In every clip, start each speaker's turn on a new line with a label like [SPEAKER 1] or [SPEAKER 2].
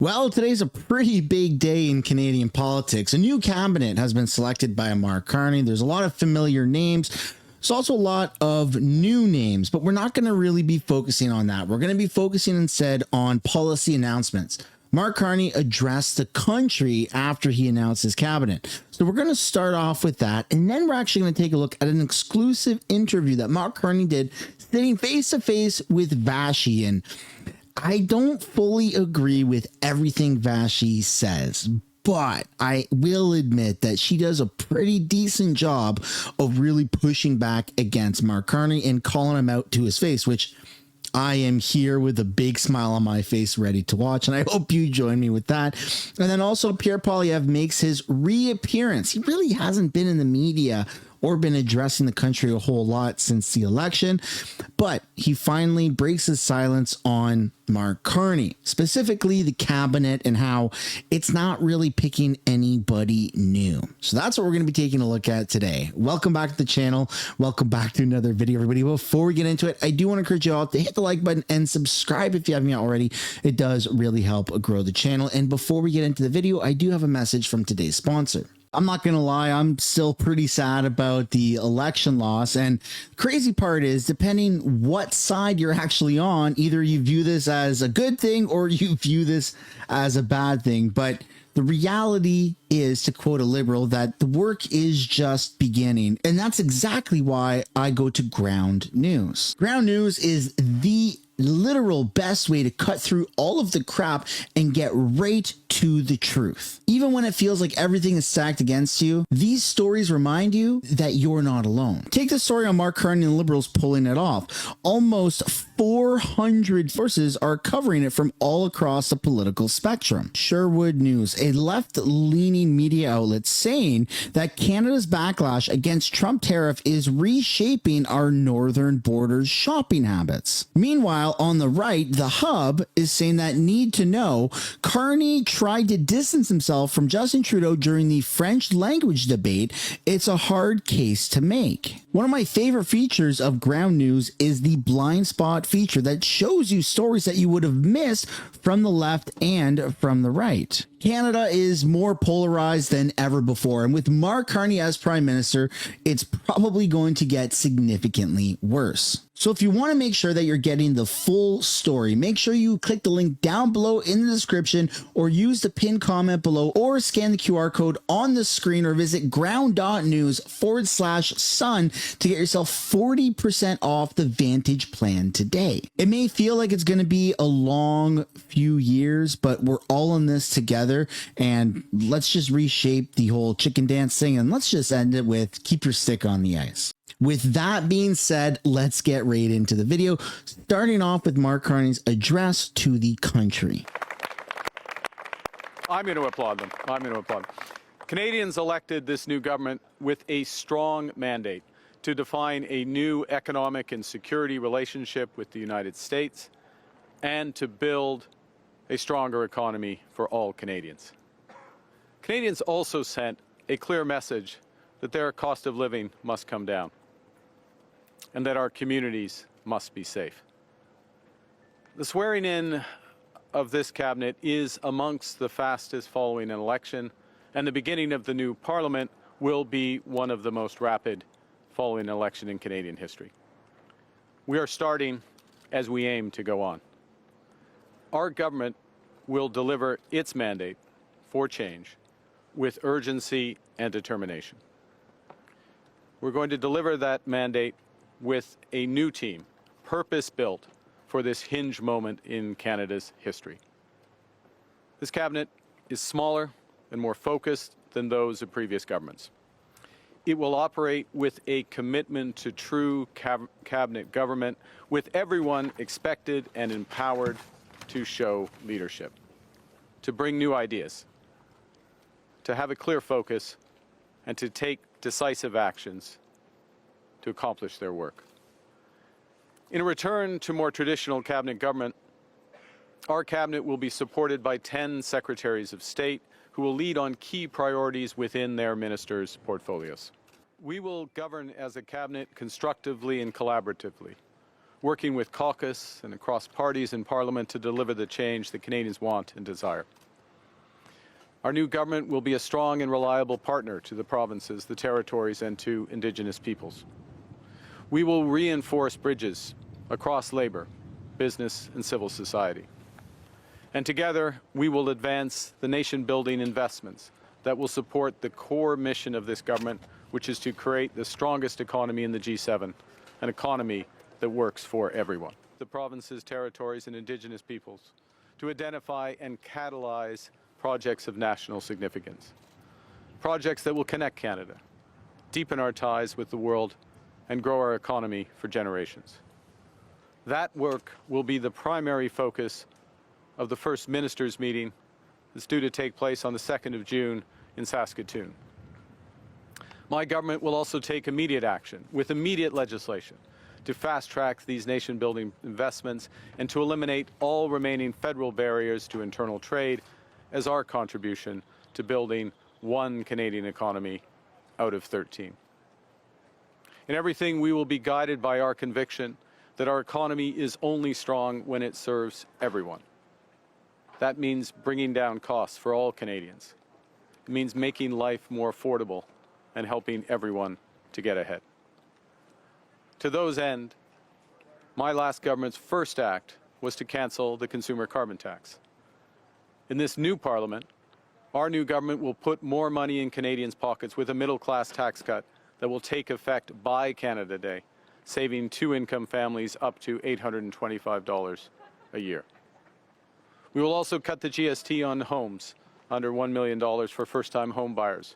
[SPEAKER 1] Well, today's a pretty big day in Canadian politics. A new cabinet has been selected by Mark Carney. There's a lot of familiar names. There's also a lot of new names, but we're not going to really be focusing on that. We're going to be focusing instead on policy announcements. Mark Carney addressed the country after he announced his cabinet. So we're going to start off with that, and then we're actually going to take a look at an exclusive interview that Mark Carney did sitting face to face with Vashti. And I don't fully agree with everything Vashti says, but I will admit that she does a pretty decent job of really pushing back against Mark Carney and calling him out to his face, which I am here with a big smile on my face ready to watch, and I hope you join me with that. And then also Pierre Poilievre makes his reappearance. He really hasn't been in the media or been addressing the country a whole lot since the election, but he finally breaks his silence on Mark Carney, specifically the cabinet and how it's not really picking anybody new. So that's what we're going to be taking a look at today. Welcome back to the channel. Welcome back to another video, everybody. Before we get into it, I do want to encourage you all to hit the like button and subscribe if you haven't yet already. It does really help grow the channel. And before we get into the video, I do have a message from today's sponsor. I'm not going to lie, I'm still pretty sad about the election loss. And the crazy part is, depending what side you're actually on, either you view this as a good thing or you view this as a bad thing. But the reality is, to quote a liberal, that the work is just beginning. And that's exactly why I go to Ground News. Ground News is the literal best way to cut through all of the crap and get right to the truth. Even when it feels like everything is stacked against you, these stories remind you that you're not alone. Take the story on Mark Carney and liberals pulling it off. Almost 400 sources are covering it from all across the political spectrum. Sherwood News, a left-leaning media outlet, saying that Canada's backlash against Trump tariff is reshaping our northern borders shopping habits. Meanwhile, on the right, The Hub is saying that Need to Know, Carney tried to distance himself from Justin Trudeau during the French language debate. It's a hard case to make. One of my favorite features of Ground News is the blind spot feature that shows you stories that you would have missed from the left and from the right. Canada is more polarized than ever before, and with Mark Carney as Prime Minister, it's probably going to get significantly worse. So if you want to make sure that you're getting the full story, make sure you click the link down below in the description, or use the pinned comment below, or scan the QR code on the screen, or visit ground.news/sun to get yourself 40% off the Vantage plan today. It may feel like it's going to be a long few years, but we're all in this together, and let's just reshape the whole chicken dance thing, and let's just end it with keep your stick on the ice. With that being said, let's get right into the video, starting off with Mark Carney's address to the country.
[SPEAKER 2] I'm going to applaud them. I'm going to applaud them. Canadians elected this new government with a strong mandate to define a new economic and security relationship with the United States and to build a stronger economy for all Canadians. Canadians also sent a clear message that their cost of living must come down and that our communities must be safe. The swearing in of this cabinet is amongst the fastest following an election, and the beginning of the new parliament will be one of the most rapid following an election in Canadian history. We are starting as we aim to go on. Our government will deliver its mandate for change with urgency and determination. We're going to deliver that mandate with a new team, purpose-built for this hinge moment in Canada's history. This cabinet is smaller and more focused than those of previous governments. It will operate with a commitment to true cabinet government, with everyone expected and empowered to show leadership, to bring new ideas, to have a clear focus, and to take decisive actions to accomplish their work. In a return to more traditional cabinet government, our cabinet will be supported by 10 secretaries of state who will lead on key priorities within their ministers' portfolios. We will govern as a cabinet constructively and collaboratively, working with caucus and across parties in Parliament to deliver the change that Canadians want and desire. Our new government will be a strong and reliable partner to the provinces, the territories, and to Indigenous peoples. We will reinforce bridges across labour, business, and civil society. And together, we will advance the nation-building investments that will support the core mission of this government, which is to create the strongest economy in the G7, an economy that works for everyone. The provinces, territories, and Indigenous peoples to identify and catalyze projects of national significance. Projects that will connect Canada, deepen our ties with the world, and grow our economy for generations. That work will be the primary focus of the First Ministers' meeting that's due to take place on the 2nd of June in Saskatoon. My government will also take immediate action with immediate legislation to fast-track these nation-building investments and to eliminate all remaining federal barriers to internal trade as our contribution to building one Canadian economy out of 13. In everything, we will be guided by our conviction that our economy is only strong when it serves everyone. That means bringing down costs for all Canadians. It means making life more affordable and helping everyone to get ahead. To those end, my last government's first act was to cancel the consumer carbon tax. In this new Parliament, our new government will put more money in Canadians' pockets with a middle-class tax cut that will take effect by Canada Day, saving two-income families up to $825 a year. We will also cut the GST on homes under $1 million for first-time home buyers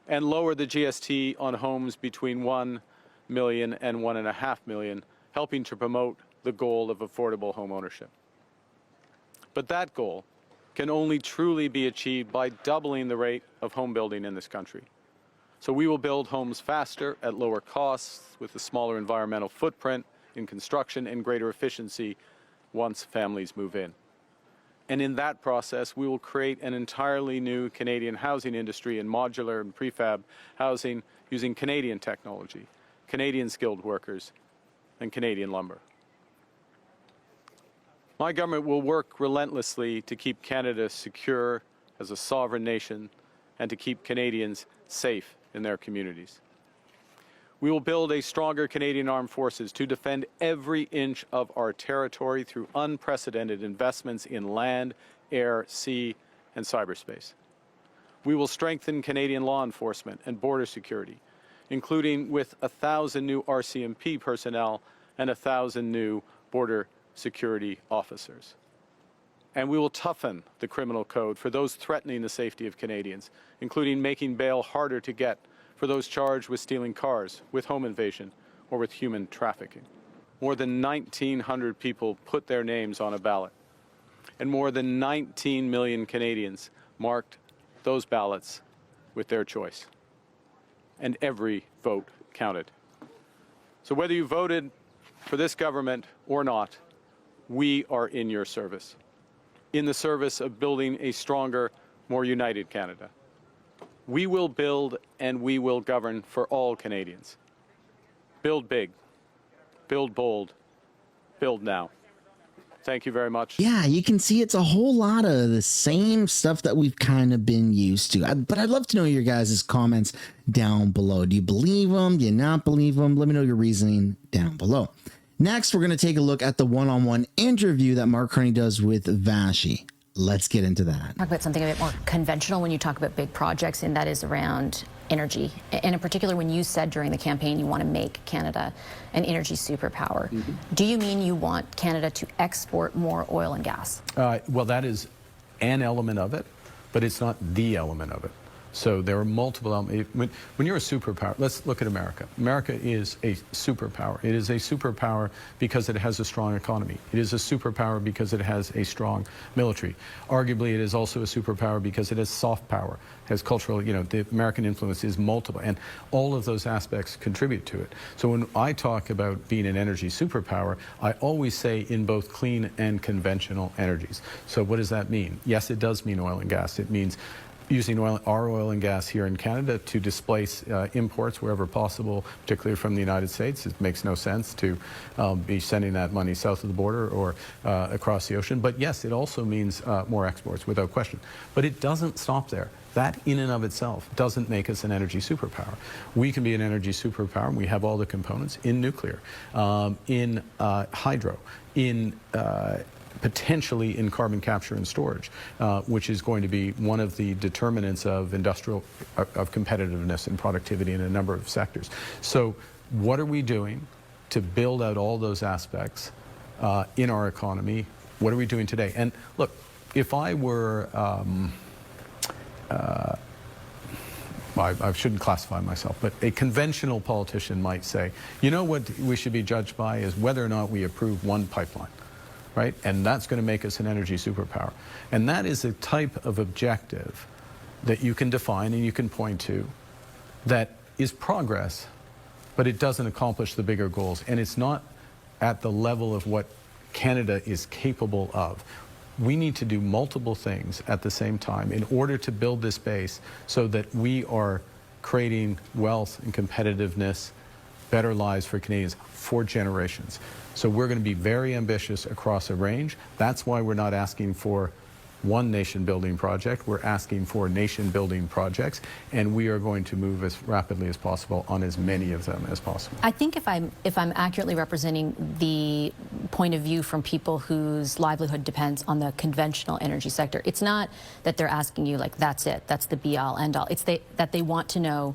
[SPEAKER 2] and lower the GST on homes between $1 million and $1.5 million, helping to promote the goal of affordable home ownership. But that goal can only truly be achieved by doubling the rate of home building in this country. So we will build homes faster at lower costs with a smaller environmental footprint in construction and greater efficiency once families move in. And in that process, we will create an entirely new Canadian housing industry in modular and prefab housing using Canadian technology, Canadian skilled workers, and Canadian lumber. My government will work relentlessly to keep Canada secure as a sovereign nation and to keep Canadians safe in their communities. We will build a stronger Canadian Armed Forces to defend every inch of our territory through unprecedented investments in land, air, sea, and cyberspace. We will strengthen Canadian law enforcement and border security, including with 1,000 new RCMP personnel and 1,000 new border security officers. And we will toughen the criminal code for those threatening the safety of Canadians, including making bail harder to get for those charged with stealing cars, with home invasion, or with human trafficking. More than 1,900 people put their names on a ballot, and more than 19 million Canadians marked those ballots with their choice. And every vote counted. So whether you voted for this government or not, we are in your service, in the service of building a stronger, more united Canada. We will build and we will govern for all Canadians. Build big, build bold, build now. Thank you very much.
[SPEAKER 1] Yeah, you can see it's a whole lot of the same stuff that we've kind of been used to. But I'd love to know your guys' comments down below. Do you believe them? Do you not believe them? Let me know your reasoning down below. Next, we're going to take a look at the one-on-one interview that Mark Carney does with Vashi. Let's get into that.
[SPEAKER 3] Talk about something a bit more conventional when you talk about big projects, and that is around energy. And in particular, when you said during the campaign you want to make Canada an energy superpower, do you mean you want Canada to export more oil and gas?
[SPEAKER 4] Well, that is an element of it, but it's not the element of it. So there are multiple elements. When you're a superpower, let's look at America. America is a superpower. It is a superpower because it has a strong economy. It is a superpower because it has a strong military. Arguably, it is also a superpower because it has soft power, has cultural, the American influence is multiple, and all of those aspects contribute to it. So when I talk about being an energy superpower, I always say in both clean and conventional energies. So what does that mean? Yes, it does mean oil and gas. It means using our oil and gas here in Canada to displace imports wherever possible, particularly from the United States. It makes no sense to be sending that money south of the border or across the ocean. But yes, it also means more exports, without question. But it doesn't stop there. That in and of itself doesn't make us an energy superpower. We can be an energy superpower, and we have all the components in nuclear, in hydro, in potentially in carbon capture and storage, which is going to be one of the determinants of of competitiveness and productivity in a number of sectors. So what are we doing to build out all those aspects in our economy? What are we doing today? And look, if I were, I shouldn't classify myself, but a conventional politician might say, you know what we should be judged by is whether or not we approve one pipeline. Right? And that's going to make us an energy superpower. And that is a type of objective that you can define and you can point to that is progress, but it doesn't accomplish the bigger goals. And it's not at the level of what Canada is capable of. We need to do multiple things at the same time in order to build this base so that we are creating wealth and competitiveness, better lives for Canadians for generations. So we're going to be very ambitious across a range. That's why we're not asking for one nation-building project. We're asking for nation-building projects, and we are going to move as rapidly as possible on as many of them as possible.
[SPEAKER 3] I think if I'm accurately representing the point of view from people whose livelihood depends on the conventional energy sector, it's not that they're asking you like, that's it, that's the be-all, end-all. It's that they want to know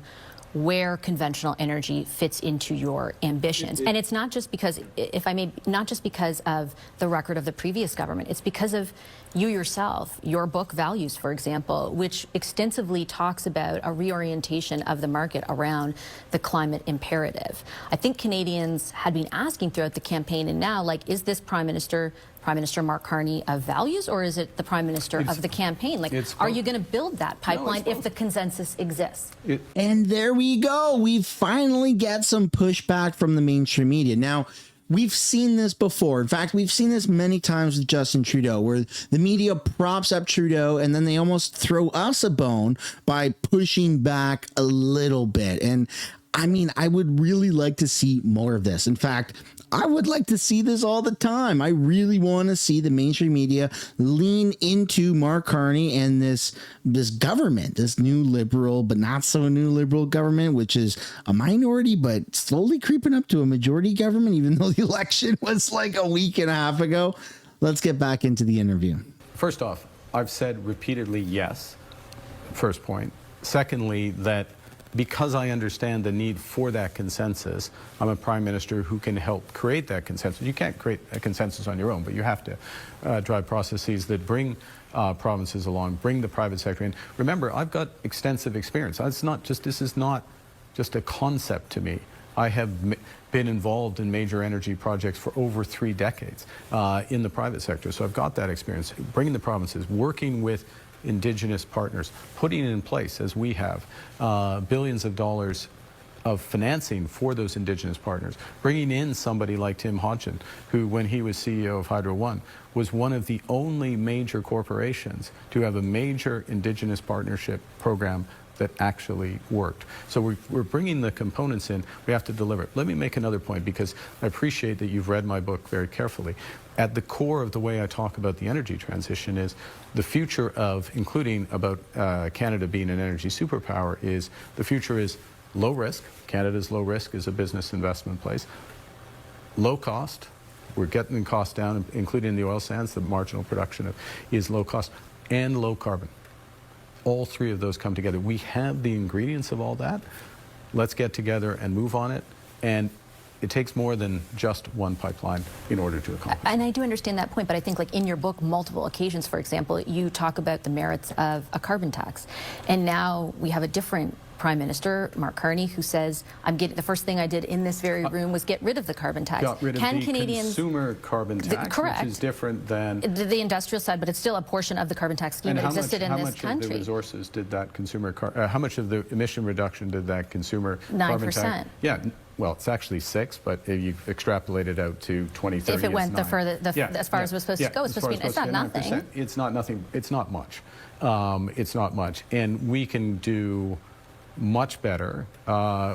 [SPEAKER 3] where conventional energy fits into your ambitions. And it's not just because, if I may, not just because of the record of the previous government, it's because of you yourself, your book Values, for example, which extensively talks about a reorientation of the market around the climate imperative. I think Canadians had been asking throughout the campaign, and now, like, is this Prime Minister Mark Carney of values, or is it the Prime Minister of the campaign? Like, are you going to build that pipeline if the consensus exists?
[SPEAKER 1] And there we go. We finally get some pushback from the mainstream media. Now, we've seen this before. In fact, we've seen this many times with Justin Trudeau, where the media props up Trudeau and then they almost throw us a bone by pushing back a little bit. And I mean, I would really like to see more of this. In fact, I would like to see this all the time. I really want to see the mainstream media lean into Mark Carney and this government, this new liberal, but not so new liberal government, which is a minority, but slowly creeping up to a majority government, even though the election was like a week and a half ago. Let's get back into the interview.
[SPEAKER 4] First off, I've said repeatedly yes, first point. Secondly, that because I understand the need for that consensus, I'm a Prime Minister who can help create that consensus. You can't create a consensus on your own, but you have to drive processes that bring provinces along, bring the private sector in. Remember, I've got extensive experience. This is not just a concept to me. I have been involved in major energy projects for over 3 decades in the private sector, so I've got that experience, bringing the provinces, working with Indigenous partners, putting in place, as we have, billions of dollars of financing for those Indigenous partners, bringing in somebody like Tim Hodgson, who, when he was CEO of Hydro One, was one of the only major corporations to have a major Indigenous partnership program that actually worked. So we're bringing the components in. We have to deliver. Let me make another point, because I appreciate that you've read my book very carefully. At the core of the way I talk about the energy transition is the future of, including about Canada being an energy superpower, is the future is low risk. Canada's low risk is a business investment place. Low cost. We're getting the cost down, including the oil sands. The marginal production is low cost, and low carbon. All three of those come together. We have the ingredients of all that. Let's get together and move on it. And it takes more than just one pipeline in order to accomplish.
[SPEAKER 3] And I do understand that point, but I think, like, in your book, multiple occasions, for example, you talk about the merits of a carbon tax. And now we have a different Prime Minister, Mark Carney, who says, the first thing I did in this very room was get rid of the carbon tax.
[SPEAKER 4] Got rid of the consumer carbon tax,
[SPEAKER 3] correct,
[SPEAKER 4] which is different than
[SPEAKER 3] the industrial side, but it's still a portion of the carbon tax scheme that existed in this country.
[SPEAKER 4] How much of the resources did that how much of the emission reduction did that consumer
[SPEAKER 3] 9%.
[SPEAKER 4] carbon tax? Yeah, well, it's actually 6, but if you extrapolate it out to 2030,
[SPEAKER 3] if it went
[SPEAKER 4] it's 9.
[SPEAKER 3] as far as it was supposed to go, it's not nothing.
[SPEAKER 4] It's not nothing. It's not much. It's not much, and we can do much better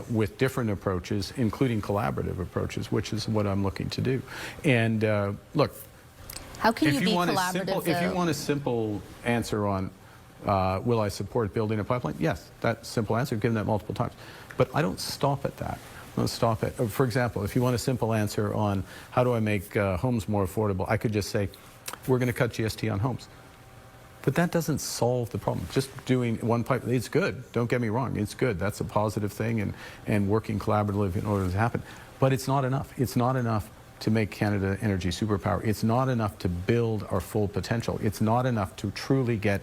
[SPEAKER 4] with different approaches, including collaborative approaches, which is what I'm looking to do. And look,
[SPEAKER 3] how can you be
[SPEAKER 4] collaborative? If you want a simple answer on will I support building a pipeline? Yes, that's a simple answer. I've given that multiple times. But I don't stop at that. I don't stop at, for example, if you want a simple answer on how do I make homes more affordable, I could just say, we're going to cut GST on homes. But that doesn't solve the problem. Just doing one pipe, it's good. Don't get me wrong, it's good. That's a positive thing, and working collaboratively in order to happen. But it's not enough. It's not enough to make Canada an energy superpower. It's not enough to build our full potential. It's not enough to truly get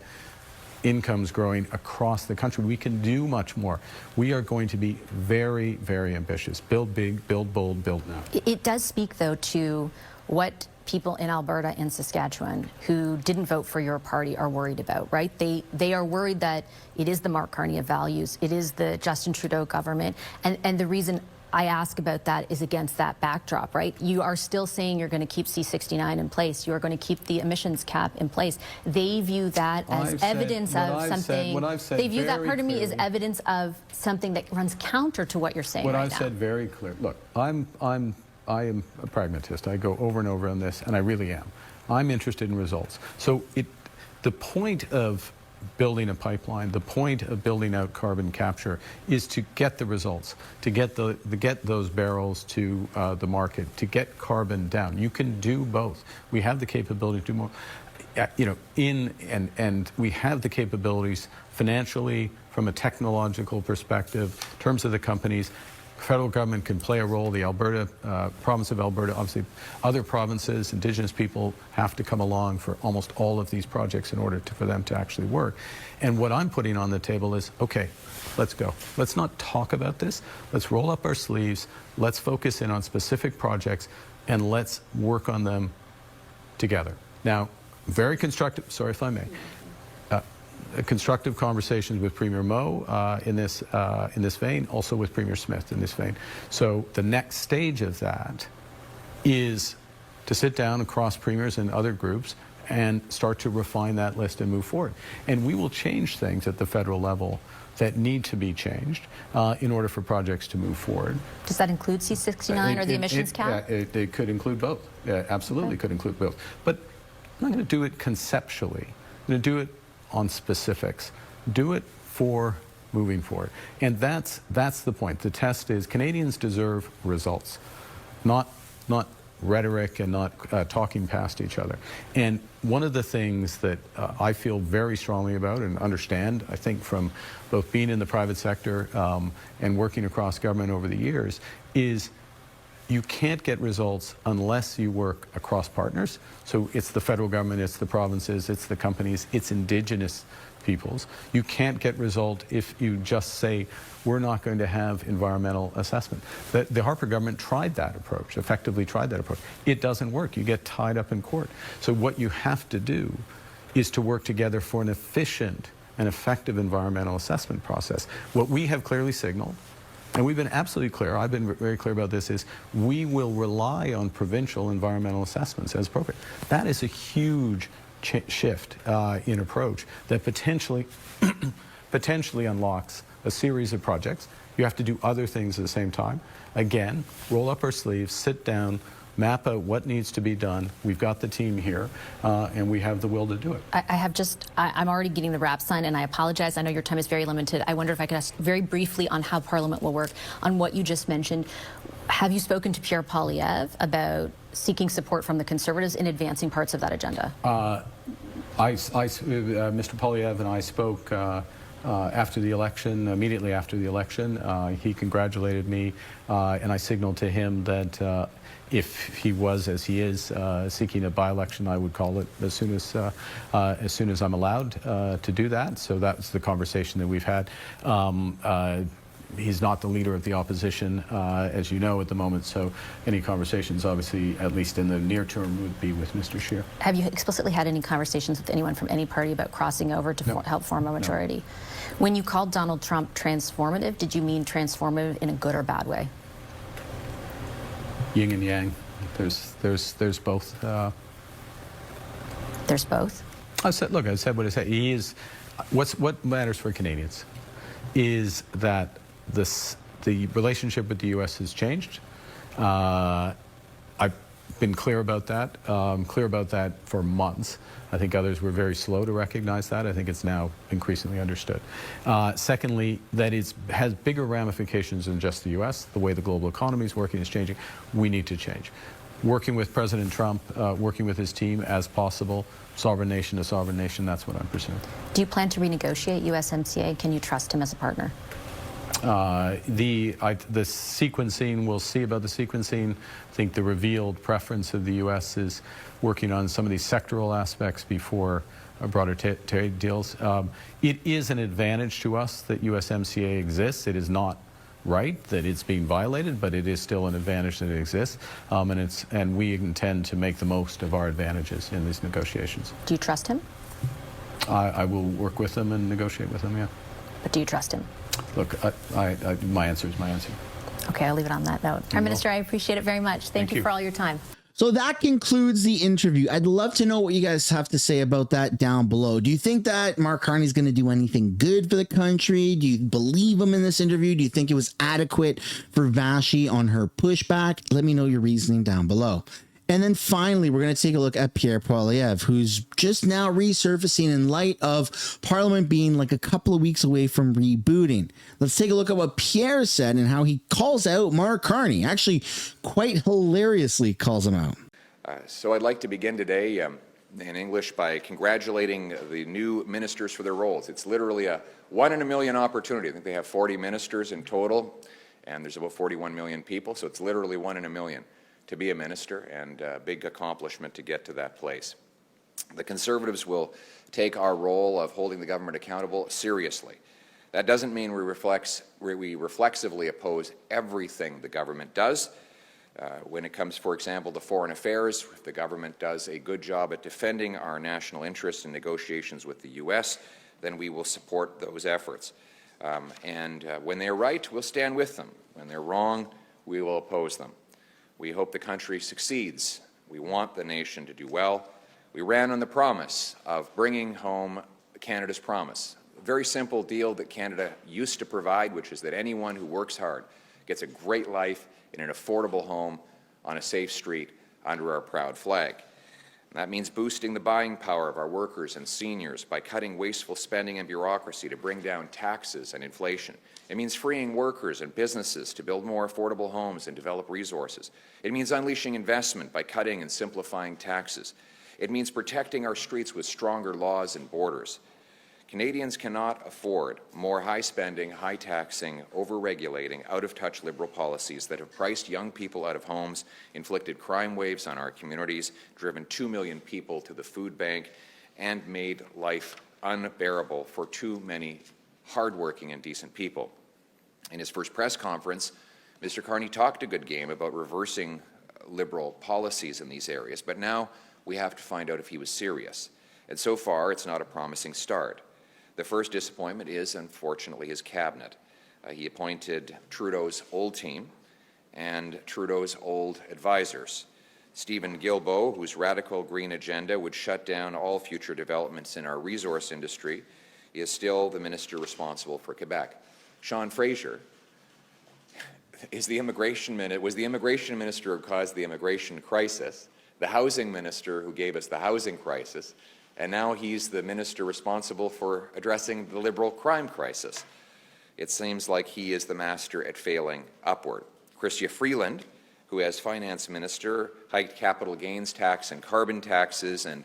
[SPEAKER 4] incomes growing across the country. We can do much more. We are going to be very, very ambitious. Build big, build bold, build now.
[SPEAKER 3] It does speak, though, to what people in Alberta and Saskatchewan who didn't vote for your party are worried about, right? They are worried that it is the Mark Carney of values, it is the Justin Trudeau government, and the reason I ask about that is against that backdrop, right? You are still saying you're going to keep C-69 in place. You are going to keep the emissions cap in place. They view that as evidence of something. They view that, pardon me, as evidence of something that runs counter to what you're saying right now.
[SPEAKER 4] What I've said very clear. Look, I am a pragmatist. I go over and over on this, and I really am. I'm interested in results. So the point of building a pipeline, the point of building out carbon capture is to get the results, to get those barrels to the market, to get carbon down. You can do both. We have the capability to do more. And we have the capabilities financially, from a technological perspective, in terms of the companies. Federal government can play a role. The province of Alberta, obviously other provinces, Indigenous people have to come along for almost all of these projects in order for them to actually work. And what I'm putting on the table is, okay, let's go. Let's not talk about this. Let's roll up our sleeves. Let's focus in on specific projects, and let's work on them together. Now, very constructive, sorry if I may, constructive conversations with Premier Moe in this vein, also with Premier Smith in this vein. So the next stage of that is to sit down across premiers and other groups and start to refine that list and move forward. And we will change things at the federal level that need to be changed in order for projects to move forward.
[SPEAKER 3] Does that include C-69 or the emissions cap?
[SPEAKER 4] It could include both. Absolutely could include both. But I'm not going to do it conceptually. I'm going to do it on specifics. Do it for moving forward. And that's the point. The test is Canadians deserve results, not rhetoric and not talking past each other. And one of the things that I feel very strongly about and understand, I think from both being in the private sector and working across government over the years, is you can't get results unless you work across partners. So it's the federal government, it's the provinces, it's the companies, it's Indigenous peoples. You can't get result if you just say, we're not going to have environmental assessment. The Harper government tried that approach, effectively tried that approach. It doesn't work. You get tied up in court. So what you have to do is to work together for an efficient and effective environmental assessment process. What we have clearly signaled, and we've been absolutely clear, I've been very clear about this, is we will rely on provincial environmental assessments as appropriate. That is a huge shift in approach that potentially unlocks a series of projects. You have to do other things at the same time. Again, roll up our sleeves, sit down, map out what needs to be done. We've got the team here, and we have the will to do it.
[SPEAKER 3] I'm already getting the wrap sign, and I apologize. I know your time is very limited. I wonder if I could ask very briefly on how Parliament will work on what you just mentioned. Have you spoken to Pierre Poilievre about seeking support from the Conservatives in advancing parts of that agenda?
[SPEAKER 4] Mr. Poilievre and I spoke after the election, immediately after the election. He congratulated me, and I signaled to him that if he was, as he is, seeking a by-election, I would call it as soon as I'm allowed to do that. So that's the conversation that we've had. He's not the leader of the opposition, as you know, at the moment, so any conversations, obviously, at least in the near term, would be with Mr. Scheer.
[SPEAKER 3] Have you explicitly had any conversations with anyone from any party about crossing over to help form a majority? No. When you called Donald Trump transformative, did you mean transformative in a good or bad way?
[SPEAKER 4] yin and yang. There's both.
[SPEAKER 3] There's both?
[SPEAKER 4] I said what I said. He is. What matters for Canadians is that the relationship with the U.S. has changed. I've been clear about that. For months. I think others were very slow to recognize that. I think it's now increasingly understood. Secondly, that it has bigger ramifications than just the U.S. The way the global economy is working is changing. We need to change. Working with President Trump, working with his team as possible, sovereign nation to sovereign nation, that's what I'm pursuing.
[SPEAKER 3] Do you plan to renegotiate USMCA? Can you trust him as a partner?
[SPEAKER 4] The sequencing, we'll see about the sequencing. I think the revealed preference of the U.S. is working on some of these sectoral aspects before broader trade deals. It is an advantage to us that USMCA exists. It is not right that it's being violated, but it is still an advantage that it exists, and we intend to make the most of our advantages in these negotiations.
[SPEAKER 3] Do you trust him?
[SPEAKER 4] I will work with him and negotiate with him, yeah.
[SPEAKER 3] But do you trust him?
[SPEAKER 4] Look, my answer is my answer.
[SPEAKER 3] Okay, I'll leave it on that note. Prime Minister, I appreciate it very much. Thank you for all your time.
[SPEAKER 1] So that concludes the interview. I'd love to know what you guys have to say about that down below. Do you think that Mark Carney is going to do anything good for the country? Do you believe him in this interview? Do you think it was adequate for Vashi on her pushback? Let me know your reasoning down below. And then finally, we're going to take a look at Pierre Poilievre, who's just now resurfacing in light of Parliament being like a couple of weeks away from rebooting. Let's take a look at what Pierre said and how he calls out Mark Carney. Actually, quite hilariously calls him out.
[SPEAKER 5] So I'd like to begin today in English by congratulating the new ministers for their roles. It's literally a 1 in a million opportunity. I think they have 40 ministers in total, and there's about 41 million people, so it's literally 1 in a million to be a minister, and a big accomplishment to get to that place. The Conservatives will take our role of holding the government accountable seriously. That doesn't mean we reflexively oppose everything the government does. When it comes, for example, to foreign affairs, if the government does a good job at defending our national interests in negotiations with the U.S., then we will support those efforts. When they're right, we'll stand with them. When they're wrong, we will oppose them. We hope the country succeeds. We want the nation to do well. We ran on the promise of bringing home Canada's promise, a very simple deal that Canada used to provide, which is that anyone who works hard gets a great life in an affordable home on a safe street under our proud flag. And that means boosting the buying power of our workers and seniors by cutting wasteful spending and bureaucracy to bring down taxes and inflation. It means freeing workers and businesses to build more affordable homes and develop resources. It means unleashing investment by cutting and simplifying taxes. It means protecting our streets with stronger laws and borders. Canadians cannot afford more high-spending, high-taxing, over-regulating, out-of-touch Liberal policies that have priced young people out of homes, inflicted crime waves on our communities, driven 2 million people to the food bank, and made life unbearable for too many hardworking and decent people. In his first press conference, Mr. Carney talked a good game about reversing Liberal policies in these areas, but now we have to find out if he was serious. And so far, it's not a promising start. The first disappointment is, unfortunately, his cabinet. He appointed Trudeau's old team and Trudeau's old advisors. Stephen Guilbeault, whose radical green agenda would shut down all future developments in our resource industry, is still the minister responsible for Quebec. Sean Fraser was the immigration minister who caused the immigration crisis, the housing minister who gave us the housing crisis, and now he's the minister responsible for addressing the Liberal crime crisis. It seems like he is the master at failing upward. Chrystia Freeland, who as finance minister hiked capital gains tax and carbon taxes and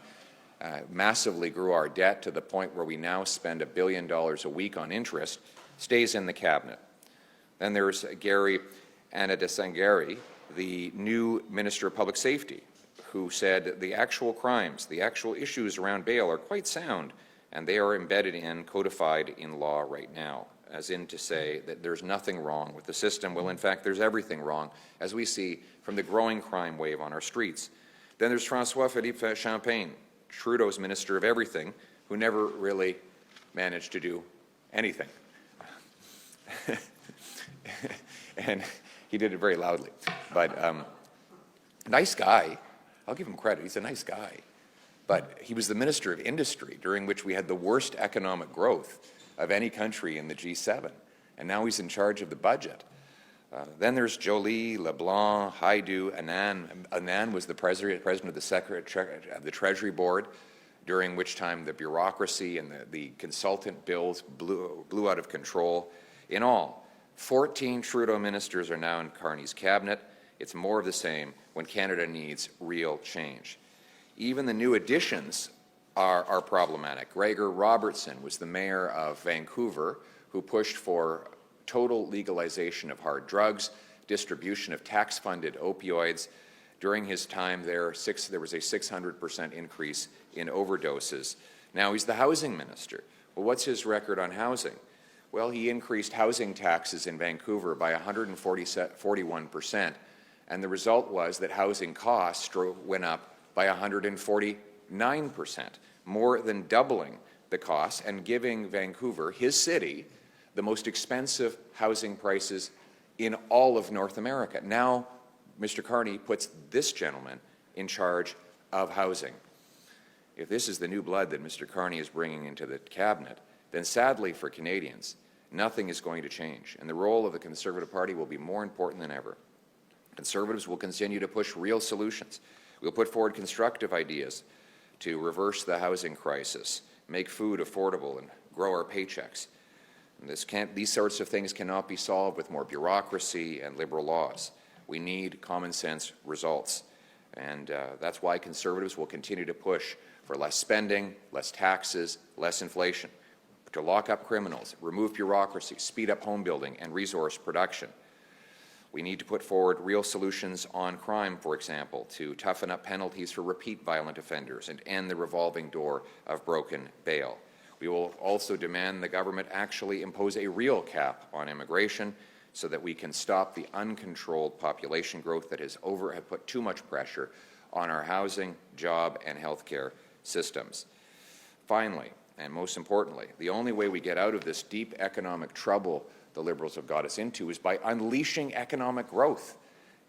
[SPEAKER 5] massively grew our debt to the point where we now spend $1 billion a week on interest, stays in the cabinet. Then there's Gary Anadasangari, the new Minister of Public Safety, who said the actual crimes, the actual issues around bail are quite sound, and they are embedded in, codified in law right now, as in to say that there's nothing wrong with the system. Well, in fact, there's everything wrong, as we see from the growing crime wave on our streets. Then there's François-Philippe Champagne, Trudeau's Minister of Everything, who never really managed to do anything. And he did it very loudly. But Nice guy. I'll give him credit. He's a nice guy. But he was the Minister of Industry during which we had the worst economic growth of any country in the G7. And now he's in charge of the budget. Then there's Joly, LeBlanc, Haidu, Anand. Anand was the president of the Treasury Board, during which time the bureaucracy and the consultant bills blew out of control. In all, 14 Trudeau ministers are now in Carney's cabinet. It's more of the same when Canada needs real change. Even the new additions are problematic. Gregor Robertson was the mayor of Vancouver, who pushed for total legalization of hard drugs, distribution of tax-funded opioids. During his time there was a 600% increase in overdoses. Now he's the housing minister. Well, what's his record on housing? Well, he increased housing taxes in Vancouver by 141%, and the result was that housing costs went up by 149%, more than doubling the costs and giving Vancouver, his city, the most expensive housing prices in all of North America. Now, Mr. Carney puts this gentleman in charge of housing. If this is the new blood that Mr. Carney is bringing into the cabinet, then sadly for Canadians, nothing is going to change, and the role of the Conservative Party will be more important than ever. Conservatives will continue to push real solutions. We'll put forward constructive ideas to reverse the housing crisis, make food affordable, and grow our paychecks. These sorts of things cannot be solved with more bureaucracy and liberal laws. We need common sense results. And that's why Conservatives will continue to push for less spending, less taxes, less inflation, to lock up criminals, remove bureaucracy, speed up home building and resource production. We need to put forward real solutions on crime, for example, to toughen up penalties for repeat violent offenders and end the revolving door of broken bail. We will also demand the government actually impose a real cap on immigration so that we can stop the uncontrolled population growth that has put too much pressure on our housing, job, and healthcare systems. Finally, and most importantly, the only way we get out of this deep economic trouble the Liberals have got us into is by unleashing economic growth.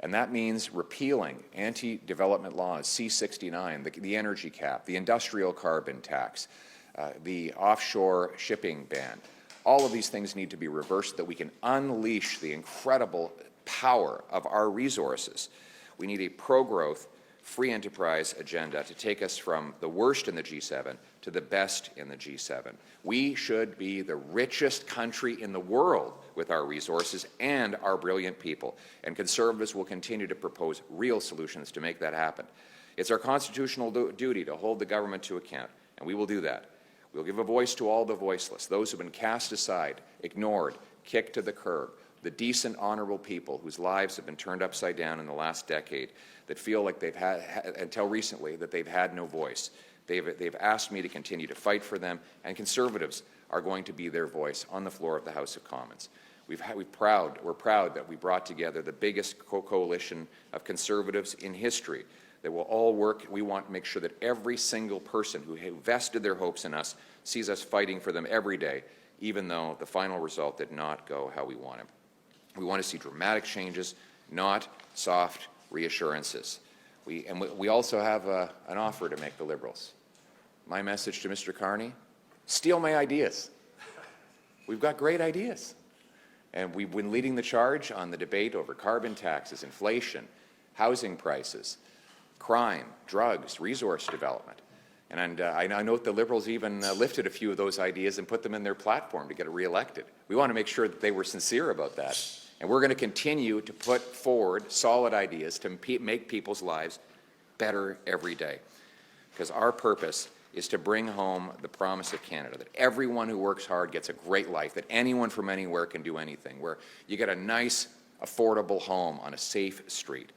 [SPEAKER 5] And that means repealing anti-development laws, C-69, the energy cap, the industrial carbon tax, the offshore shipping ban. All of these things need to be reversed so that we can unleash the incredible power of our resources. We need a pro-growth, free enterprise agenda to take us from the worst in the G7 to the best in the G7. We should be the richest country in the world with our resources and our brilliant people, and Conservatives will continue to propose real solutions to make that happen. It's our constitutional duty to hold the government to account, and we will do that. We'll give a voice to all the voiceless, those who have been cast aside, ignored, kicked to the curb, the decent, honorable people whose lives have been turned upside down in the last decade, that feel like they've had, until recently, that they've had no voice. They've asked me to continue to fight for them, and Conservatives are going to be their voice on the floor of the House of Commons. We're proud that we brought together the biggest coalition of Conservatives in history that will all work. We want to make sure that every single person who vested their hopes in us sees us fighting for them every day, even though the final result did not go how we wanted. We want to see dramatic changes, not soft reassurances. We also have an offer to make the Liberals. My message to Mr. Carney: steal my ideas. We've got great ideas. And we've been leading the charge on the debate over carbon taxes, inflation, housing prices, crime, drugs, resource development. And I note the Liberals even lifted a few of those ideas and put them in their platform to get reelected. We want to make sure that they were sincere about that. And we're going to continue to put forward solid ideas to make people's lives better every day. Because our purpose is to bring home the promise of Canada, that everyone who works hard gets a great life, that anyone from anywhere can do anything, where you get a nice, affordable home on a safe street.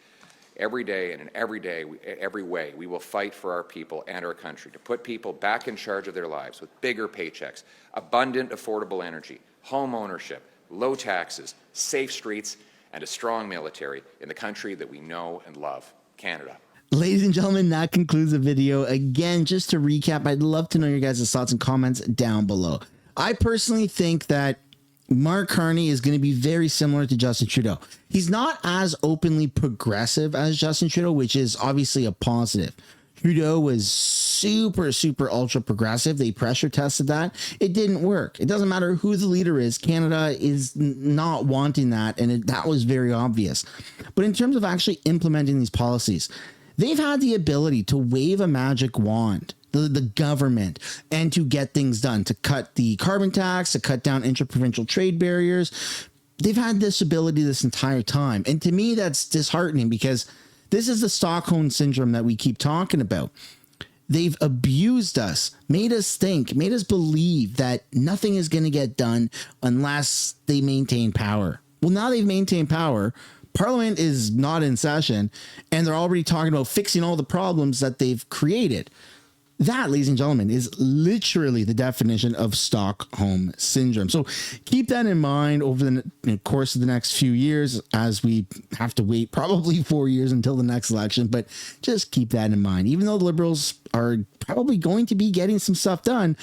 [SPEAKER 5] Every day and in every way, we will fight for our people and our country to put people back in charge of their lives with bigger paychecks, abundant, affordable energy, home ownership, low taxes, safe streets, and a strong military in the country that we know and love, Canada.
[SPEAKER 1] Ladies and gentlemen, that concludes the video. Again, just to recap, I'd love to know your guys' thoughts and comments down below. I personally think that Mark Carney is going to be very similar to Justin Trudeau. He's not as openly progressive as Justin Trudeau, which is obviously a positive. Trudeau was super, super ultra progressive. They pressure tested that. It didn't work. It doesn't matter who the leader is. Canada is not wanting that. And that was very obvious. But in terms of actually implementing these policies, they've had the ability to wave a magic wand, the government, and to get things done, to cut the carbon tax, to cut down interprovincial trade barriers. They've had this ability this entire time. And to me, that's disheartening because this is the Stockholm syndrome that we keep talking about. They've abused us, made us think, made us believe that nothing is going to get done unless they maintain power. Well, now they've maintained power. Parliament is not in session, and they're already talking about fixing all the problems that they've created. That, ladies and gentlemen, is literally the definition of Stockholm syndrome. So keep that in mind over the course of the next few years, as we have to wait probably 4 years until the next election. But just keep that in mind. Even though the Liberals are probably going to be getting some stuff done,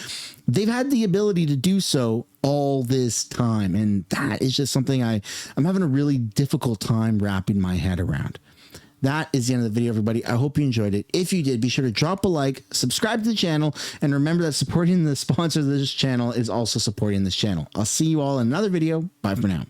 [SPEAKER 1] they've had the ability to do so all this time. And that is just something I'm having a really difficult time wrapping my head around. That is the end of the video, everybody. I hope you enjoyed it. If you did, be sure to drop a like, subscribe to the channel, and remember that supporting the sponsor of this channel is also supporting this channel. I'll see you all in another video. Bye for now.